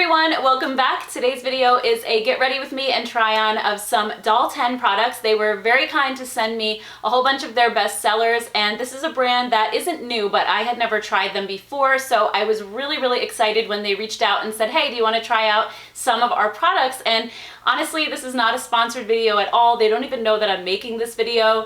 everyone, welcome back. Today's video is a get ready with me and try on of some Doll 10 products. They were very kind to send me a whole bunch of their best sellers, and this is a brand that isn't new, but I had never tried them before, so I was really excited when they reached out and said, hey, do you want to try out some of our products? And honestly, this is not a sponsored video at all. They don't even know that I'm making this video.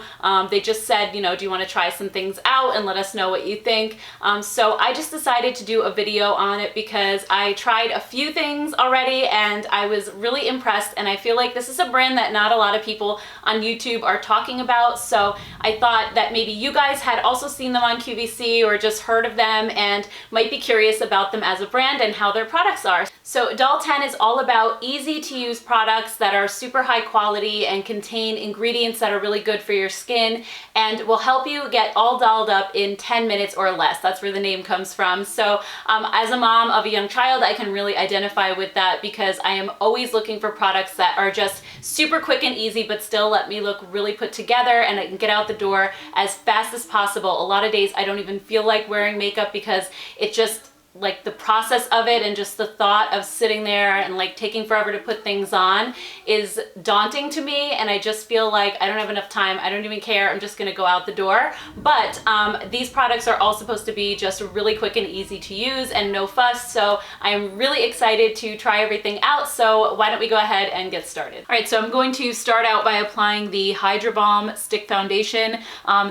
They just said, you know, do you want to try some things out and let us know what you think? So I just decided to do a video on it because I tried a few things already and I was really impressed, and I feel like this is a brand that not a lot of people on YouTube are talking about. So I thought that maybe you guys had also seen them on QVC or just heard of them and might be curious about them as a brand and how their products are. So Doll 10 is all about easy to use products that are super high quality and contain ingredients that are really good for your skin and will help you get all dolled up in 10 minutes or less. That's where the name comes from. So as a mom of a young child, I can really identify with that because I am always looking for products that are just super quick and easy but still let me look really put together and I can get out the door as fast as possible. A lot of days I don't even feel like wearing makeup because it just, like, the process of it and just the thought of sitting there and like taking forever to put things on is daunting to me, and I just feel like I don't have enough time. I don't even care. I'm just gonna go out the door. But these products are all supposed to be just really quick and easy to use and no fuss, so I'm really excited to try everything out. So why don't we go ahead and get started. All right, so I'm going to start out by applying the Hydra Balm Stick Foundation.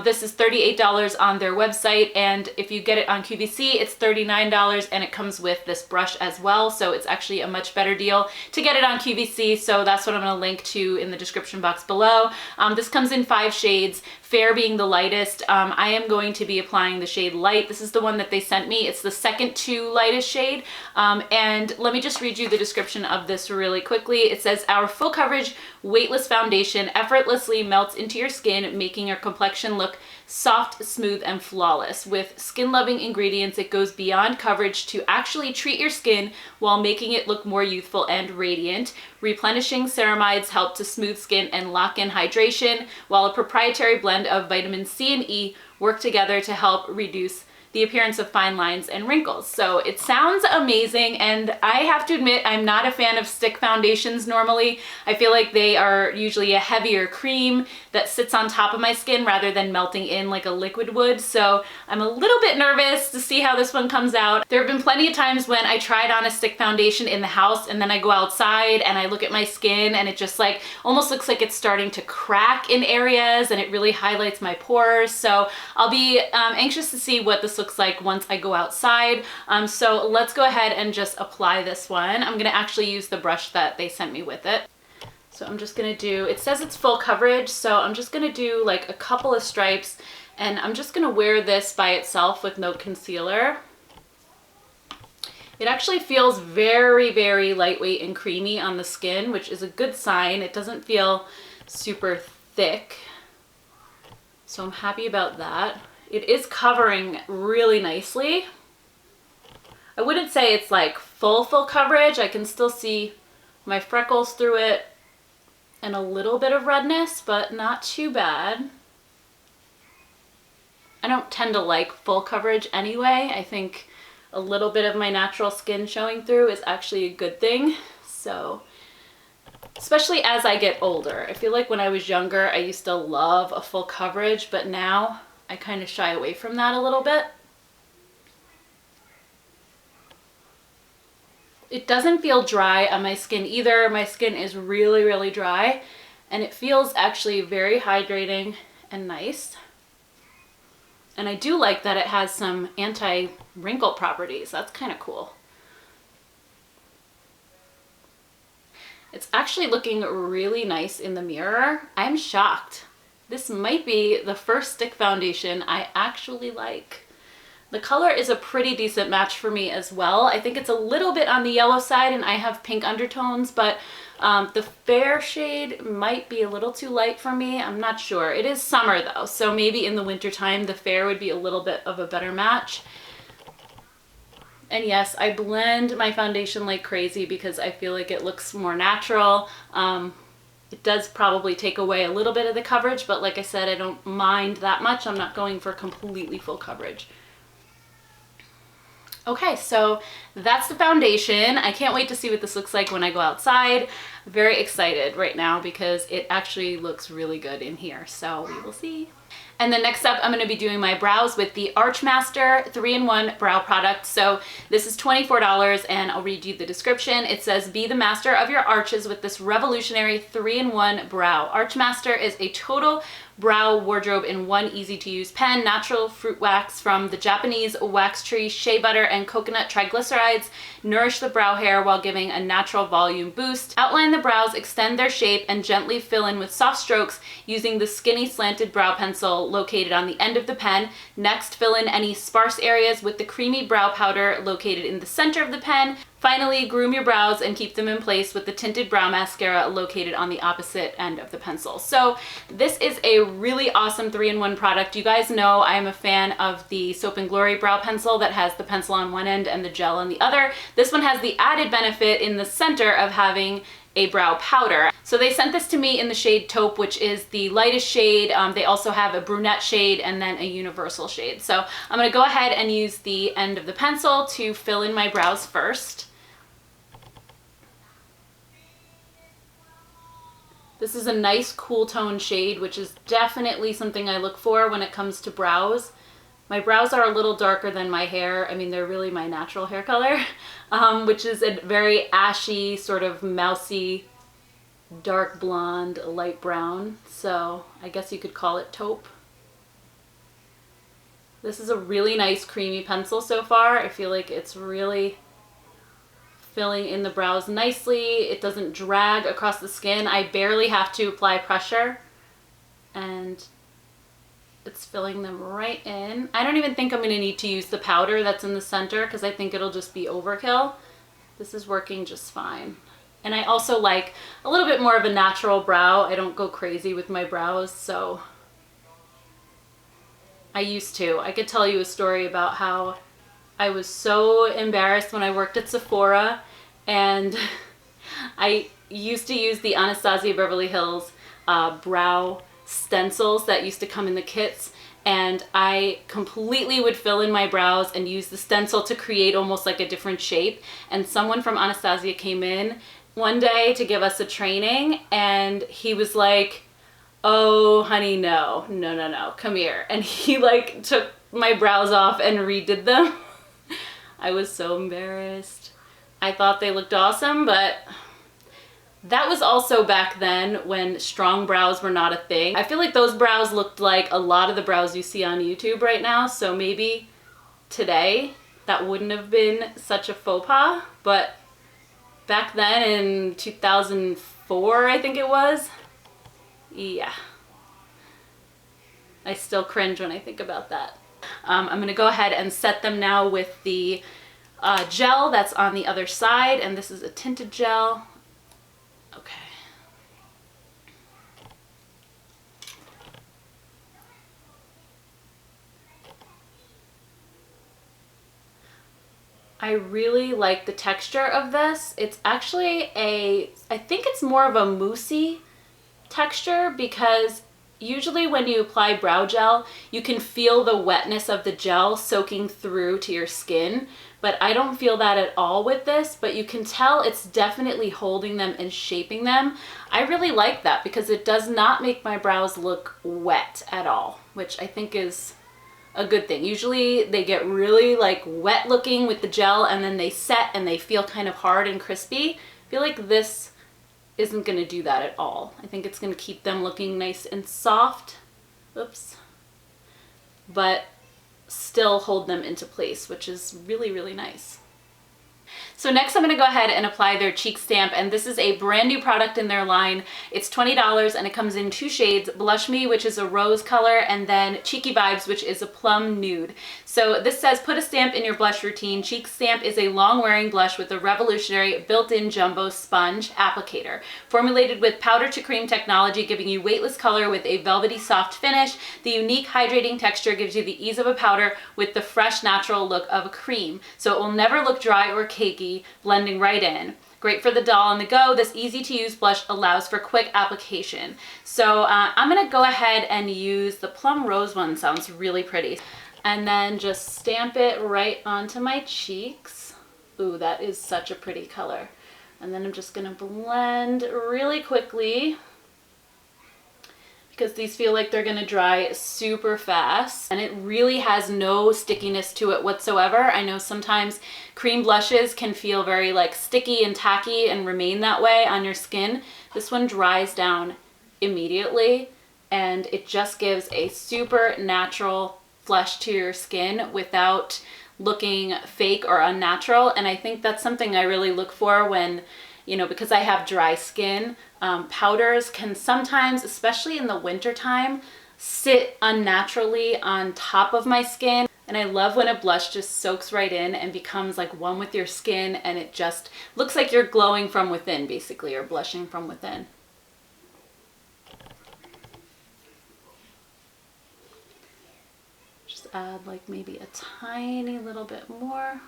This is $38 on their website, and if you get it on QVC, it's $39. And it comes with this brush as well, so it's actually a much better deal to get it on QVC, so that's what I'm going to link to in the description box below. This comes in 5 shades, Fair being the lightest. I am going to be applying the shade Light. This is the one that they sent me. It's the second to lightest shade, and let me just read you the description of this really quickly. It says, our full coverage weightless foundation effortlessly melts into your skin, making your complexion look soft, smooth, and flawless. With skin-loving ingredients, it goes beyond coverage to actually treat your skin while making it look more youthful and radiant. Replenishing ceramides help to smooth skin and lock in hydration, while a proprietary blend of vitamin C and E work together to help reduce the appearance of fine lines and wrinkles. So it sounds amazing, and I have to admit I'm not a fan of stick foundations normally. I feel like they are usually a heavier cream that sits on top of my skin rather than melting in like a liquid would. So I'm a little bit nervous to see how this one comes out. There have been plenty of times when I tried on a stick foundation in the house and then I go outside and I look at my skin and it just like almost looks like it's starting to crack in areas, and it really highlights my pores. So I'll be anxious to see what this looks like once I go outside. So let's go ahead and just apply this one. I'm gonna actually use the brush that they sent me with it. So I'm just gonna do, it says it's full coverage, so I'm just gonna do like a couple of stripes, and I'm just gonna wear this by itself with no concealer. It actually feels very lightweight and creamy on the skin, which is a good sign. It doesn't feel super thick, so I'm happy about that. It is covering really nicely. I wouldn't say it's like full coverage. I can still see my freckles through it and a little bit of redness, but not too bad. I don't tend to like full coverage anyway. I think a little bit of my natural skin showing through is actually a good thing. So, especially as I get older. I feel like when I was younger, I used to love a full coverage, but now I kind of shy away from that a little bit. It doesn't feel dry on my skin either. My skin is really dry, and it feels actually very hydrating and nice. And I do like that it has some anti-wrinkle properties. That's kind of cool. It's actually looking really nice in the mirror. I'm shocked. This might be the first stick foundation I actually like. The color is a pretty decent match for me as well. I think it's a little bit on the yellow side and I have pink undertones, but the fair shade might be a little too light for me. I'm not sure. It is summer though, so maybe in the winter time the fair would be a little bit of a better match. And yes, I blend my foundation like crazy because I feel like it looks more natural. It does probably take away a little bit of the coverage, but like I said, I don't mind that much. I'm not going for completely full coverage. Okay, so that's the foundation. I can't wait to see what this looks like when I go outside. I'm very excited right now because it actually looks really good in here, so we will see. And then next up, I'm going to be doing my brows with the Archmaster 3-in-1 brow product. So this is $24, and I'll read you the description. It says, be the master of your arches with this revolutionary 3-in-1 brow. Archmaster is a total brow wardrobe in one easy-to-use pen. Natural fruit wax from the Japanese wax tree, shea butter, and coconut triglycerides nourish the brow hair while giving a natural volume boost. Outline the brows, extend their shape, and gently fill in with soft strokes using the skinny slanted brow pencil located on the end of the pen. Next, fill in any sparse areas with the creamy brow powder located in the center of the pen. Finally, groom your brows and keep them in place with the tinted brow mascara located on the opposite end of the pencil. So this is a really awesome 3-in-1 product. You guys know I'm a fan of the Soap & Glory brow pencil that has the pencil on one end and the gel on the other. This one has the added benefit in the center of having a brow powder. So they sent this to me in the shade Taupe, which is the lightest shade. They also have a brunette shade and then a universal shade. So I'm gonna go ahead and use the end of the pencil to fill in my brows first. This is a nice cool tone shade, which is definitely something I look for when it comes to brows. My brows are a little darker than my hair. I mean, they're really my natural hair color, which is a very ashy, sort of mousy, dark blonde, light brown. So I guess you could call it taupe. This is a really nice creamy pencil so far. I feel like it's really filling in the brows nicely. It doesn't drag across the skin. I barely have to apply pressure, and it's filling them right in. I don't even think I'm going to need to use the powder that's in the center because I think it'll just be overkill. This is working just fine. And I also like a little bit more of a natural brow. I don't go crazy with my brows, so I used to. I could tell you a story about how I was so embarrassed when I worked at Sephora, and I used to use the Anastasia Beverly Hills brow stencils that used to come in the kits, and I completely would fill in my brows and use the stencil to create almost like a different shape. And someone from Anastasia came in one day to give us a training, and he was like, oh honey, no, come here. And he like took my brows off and redid them. I was so embarrassed. I thought they looked awesome, but that was also back then when strong brows were not a thing. I feel like those brows looked like a lot of the brows you see on YouTube right now, so maybe today that wouldn't have been such a faux pas, but back then in 2004, I think it was, yeah. I still cringe when I think about that. I'm gonna go ahead and set them now with the gel that's on the other side, and this is a tinted gel. Okay. I really like the texture of this. It's actually I think it's more of a moussey texture, because usually when you apply brow gel, you can feel the wetness of the gel soaking through to your skin, but I don't feel that at all with this, but you can tell it's definitely holding them and shaping them. I really like that because it does not make my brows look wet at all, which I think is a good thing. Usually they get really like wet looking with the gel, and then they set and they feel kind of hard and crispy. I feel like this isn't going to do that at all. I think it's going to keep them looking nice and soft, oops, but still hold them into place, which is really, really nice. So next I'm going to go ahead and apply their cheek stamp, and this is a brand new product in their line. It's $20 and it comes in two shades, Blush Me, which is a rose color, and then Cheeky Vibes, which is a plum nude. So this says, put a stamp in your blush routine. Cheek Stamp is a long-wearing blush with a revolutionary built-in jumbo sponge applicator. Formulated with powder to cream technology, giving you weightless color with a velvety soft finish, the unique hydrating texture gives you the ease of a powder with the fresh, natural look of a cream. So it will never look dry or cakey, blending right in. Great for the doll on the go. This easy to use blush allows for quick application. So I'm gonna go ahead and use the plum rose one. Sounds really pretty. and then just stamp it right onto my cheeks. Ooh, that is such a pretty color. And then I'm just gonna blend really quickly because these feel like they're gonna dry super fast, and it really has no stickiness to it whatsoever. I know sometimes cream blushes can feel very like sticky and tacky and remain that way on your skin. This one dries down immediately, and it just gives a super natural flush to your skin without looking fake or unnatural. And I think that's something I really look for when, you know, because I have dry skin, powders can sometimes, especially in the winter time, sit unnaturally on top of my skin. And I love when a blush just soaks right in and becomes like one with your skin, and it just looks like you're glowing from within, basically, or blushing from within. Just add like maybe a tiny little bit more.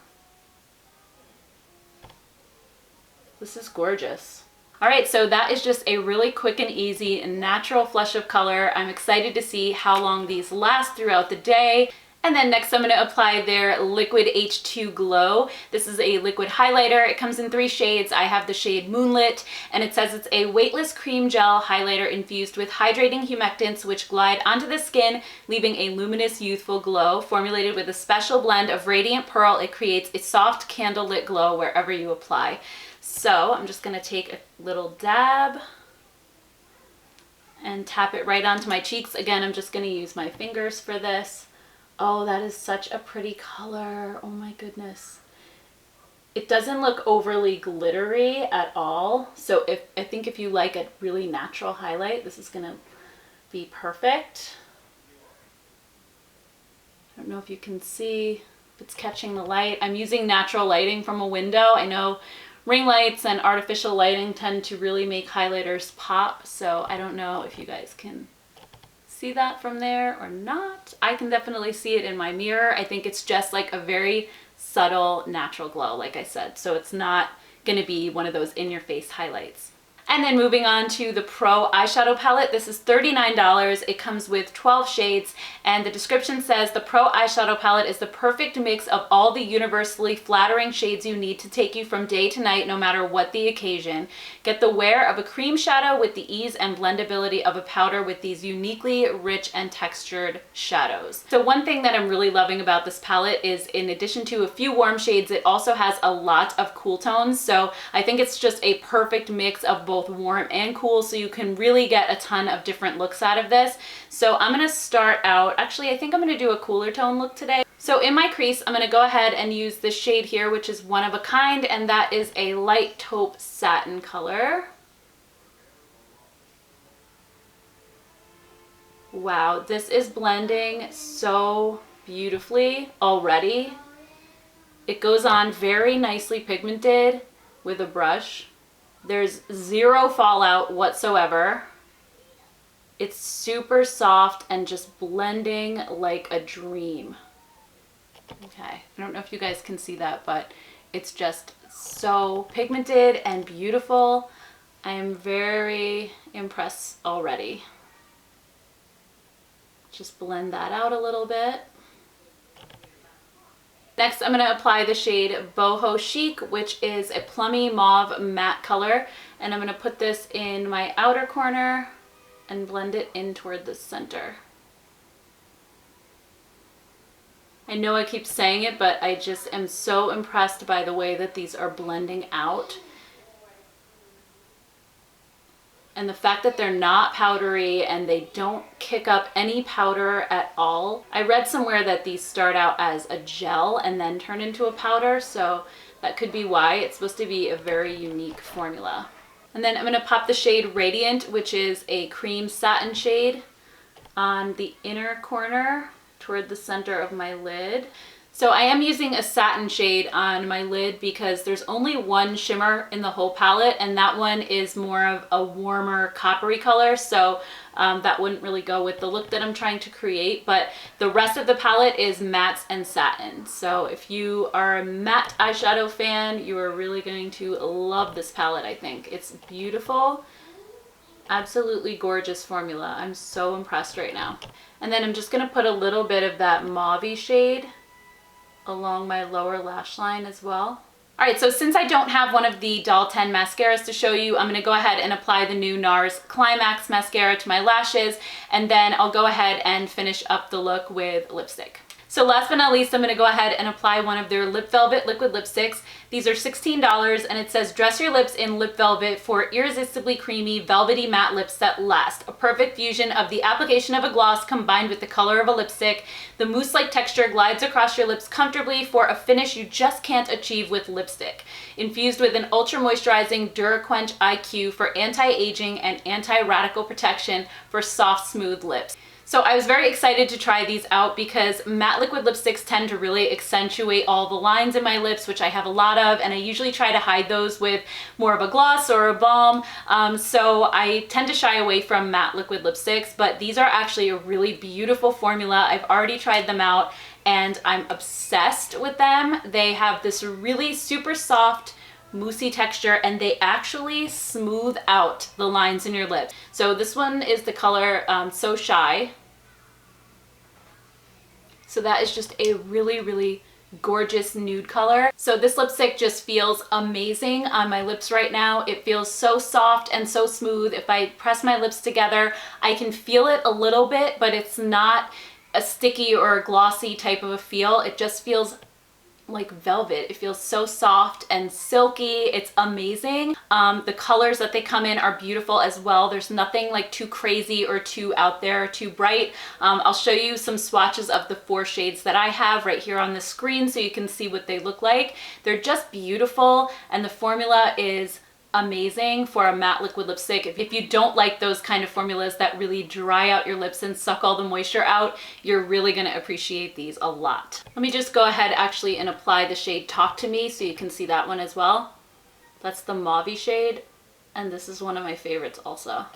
This is gorgeous. All right, so that is just a really quick and easy and natural flush of color. I'm excited to see how long these last throughout the day. And then next I'm gonna apply their Liquid H2 Glow. This is a liquid highlighter. It comes in 3 shades. I have the shade Moonlit, and it says it's a weightless cream gel highlighter infused with hydrating humectants which glide onto the skin, leaving a luminous, youthful glow. Formulated with a special blend of radiant pearl, it creates a soft candlelit glow wherever you apply. So I'm just gonna take a little dab and tap it right onto my cheeks. Again, I'm just gonna use my fingers for this. Oh, that is such a pretty color. Oh my goodness. It doesn't look overly glittery at all. So I think if you like a really natural highlight, this is gonna be perfect. I don't know if you can see if it's catching the light. I'm using natural lighting from a window. I know ring lights and artificial lighting tend to really make highlighters pop, so I don't know if you guys can see that from there or not. I can definitely see it in my mirror. I think it's just like a very subtle natural glow, like I said, so it's not gonna be one of those in-your-face highlights. And then moving on to the Pro eyeshadow palette. This is $39. It comes with 12 shades, and the description says the Pro eyeshadow palette is the perfect mix of all the universally flattering shades you need to take you from day to night, no matter what the occasion. Get the wear of a cream shadow with the ease and blendability of a powder with these uniquely rich and textured shadows. So one thing that I'm really loving about this palette is, in addition to a few warm shades, it also has a lot of cool tones. So I think it's just a perfect mix of both warm and cool, so you can really get a ton of different looks out of this. So I'm gonna start out, actually I think I'm gonna do a cooler tone look today. So in my crease, I'm gonna go ahead and use this shade here, which is one of a kind, and that is a light taupe satin color. Wow, this is blending so beautifully already. It goes on very nicely pigmented with a brush. There's zero fallout whatsoever. It's super soft and just blending like a dream. Okay, I don't know if you guys can see that, but it's just so pigmented and beautiful. I am very impressed already. Just blend that out a little bit. Next, I'm going to apply the shade Boho Chic, which is a plummy mauve matte color. And I'm going to put this in my outer corner and blend it in toward the center. I know I keep saying it, but I just am so impressed by the way that these are blending out. And the fact that they're not powdery and they don't kick up any powder at all. I read somewhere that these start out as a gel and then turn into a powder, so that could be why. It's supposed to be a very unique formula. And then I'm going to pop the shade Radiant, which is a cream satin shade, on the inner corner toward the center of my lid. So I am using a satin shade on my lid because there's only one shimmer in the whole palette, and that one is more of a warmer coppery color, so that wouldn't really go with the look that I'm trying to create. But the rest of the palette is mattes and satin. So if you are a matte eyeshadow fan, you are really going to love this palette, I think. It's beautiful. Absolutely gorgeous formula. I'm so impressed right now. And then I'm just gonna put a little bit of that mauve-y shade along my lower lash line as well. All right, so since I don't have one of the Doll 10 mascaras to show you, I'm gonna go ahead and apply the new NARS Climax mascara to my lashes, and then I'll go ahead and finish up the look with lipstick. So last but not least, I'm gonna go ahead and apply one of their Lip Velvet liquid lipsticks. These are $16 and it says, dress your lips in lip velvet for irresistibly creamy, velvety matte lips that last. A perfect fusion of the application of a gloss combined with the color of a lipstick. The mousse-like texture glides across your lips comfortably for a finish you just can't achieve with lipstick. Infused with an ultra-moisturizing DuraQuench IQ for anti-aging and anti-radical protection for soft, smooth lips. So I was very excited to try these out because matte liquid lipsticks tend to really accentuate all the lines in my lips, which I have a lot of, and I usually try to hide those with more of a gloss or a balm. So I tend to shy away from matte liquid lipsticks, but these are actually a really beautiful formula. I've already tried them out and I'm obsessed with them. They have this really super soft, moussey texture, and they actually smooth out the lines in your lips. So this one is the color So Shy. So that is just a really, really gorgeous nude color. So this lipstick just feels amazing on my lips right now. It feels so soft and so smooth. If I press my lips together, I can feel it a little bit, but it's not a sticky or a glossy type of a feel. It just feels like velvet. It feels so soft and silky. It's amazing. The colors that they come in are beautiful as well. There's nothing like too crazy or too out there or too bright. I'll show you some swatches of the 4 shades that I have right here on the screen so you can see what they look like. They're just beautiful, and the formula is amazing for a matte liquid lipstick. If you don't like those kind of formulas that really dry out your lips and suck all the moisture out, you're really gonna appreciate these a lot. Let me just go ahead actually and apply the shade Talk to Me so you can see that one as well. That's the mauve shade, and this is one of my favorites also.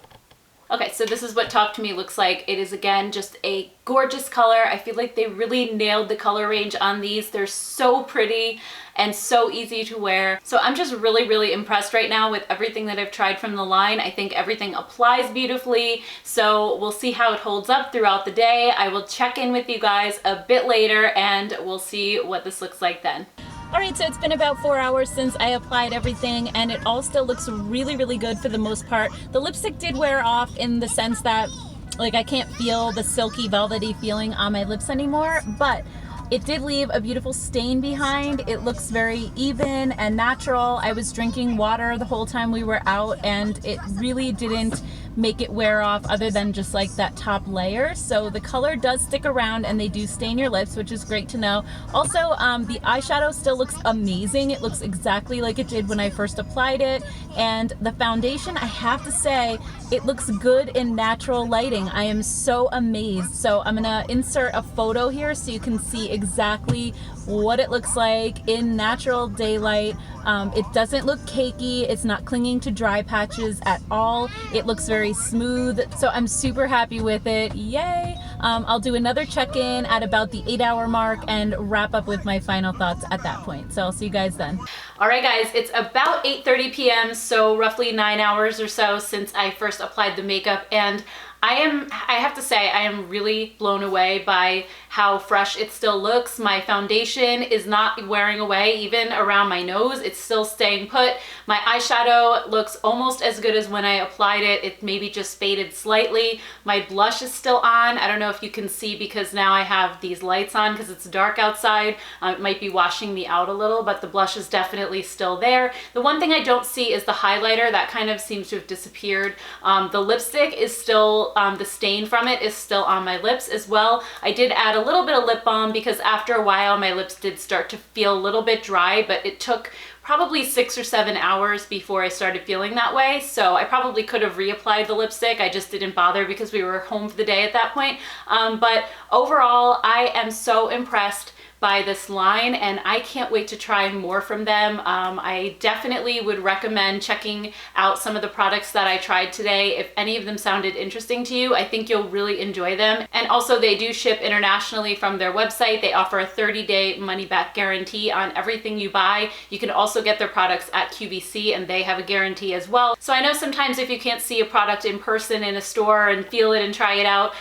Okay, so this is what Talk to Me looks like. It is, again, just a gorgeous color. I feel like they really nailed the color range on these. They're so pretty and so easy to wear. So I'm just really, really impressed right now with everything that I've tried from the line. I think everything applies beautifully. So we'll see how it holds up throughout the day. I will check in with you guys a bit later and we'll see what this looks like then. All right, so it's been about 4 hours since I applied everything and it all still looks really, really good for the most part. The lipstick did wear off in the sense that like I can't feel the silky velvety feeling on my lips anymore, but it did leave a beautiful stain behind. It looks very even and natural. I was drinking water the whole time we were out and it really didn't make it wear off other than just like that top layer. So the color does stick around and they do stain your lips, which is great to know. Also, the eyeshadow still looks amazing. It looks exactly like it did when I first applied it. And the foundation, I have to say, it looks good in natural lighting. I am so amazed. So I'm gonna insert a photo here so you can see exactly what it looks like in natural daylight. It doesn't look cakey. It's not clinging to dry patches at all. It looks very smooth. So I'm super happy with it. Yay! I'll do another check-in at about the 8-hour mark and wrap up with my final thoughts at that point. So I'll see you guys then. All right, guys, it's about 8:30 p.m., so roughly 9 hours or so since I first applied the makeup, and I have to say, I am really blown away by how fresh it still looks. My foundation is not wearing away, even around my nose. It's still staying put. My eyeshadow looks almost as good as when I applied it. It maybe just faded slightly. My blush is still on. I don't know if you can see because now I have these lights on because it's dark outside. It might be washing me out a little, but the blush is definitely still there. The one thing I don't see is the highlighter. That kind of seems to have disappeared. The lipstick is still, the stain from it is still on my lips as well. I did add a little bit of lip balm because after a while my lips did start to feel a little bit dry, but it took probably 6 or 7 hours before I started feeling that way. So I probably could have reapplied the lipstick. I just didn't bother because we were home for the day at that point. But overall, I am so impressed by this line, and I can't wait to try more from them. I definitely would recommend checking out some of the products that I tried today. If any of them sounded interesting to you, I think you'll really enjoy them. And also, they do ship internationally from their website. They offer a 30-day money-back guarantee on everything you buy. You can also get their products at QVC, and they have a guarantee as well. So I know sometimes if you can't see a product in person in a store and feel it and try it out,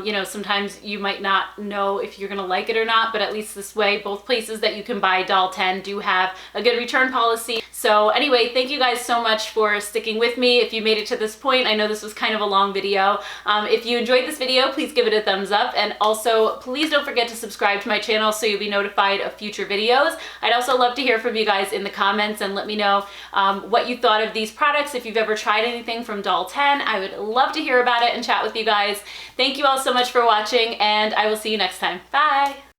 you know, sometimes you might not know if you're gonna like it or not, but at least this way, both places that you can buy Doll 10 do have a good return policy. So anyway, thank you guys so much for sticking with me. If you made it to this point, I know this was kind of a long video. If you enjoyed this video, please give it a thumbs up, and also please don't forget to subscribe to my channel so you'll be notified of future videos. I'd also love to hear from you guys in the comments and let me know what you thought of these products. If you've ever tried anything from Doll 10, I would love to hear about it and chat with you guys. Thank you all so much for watching, and I will see you next time. Bye!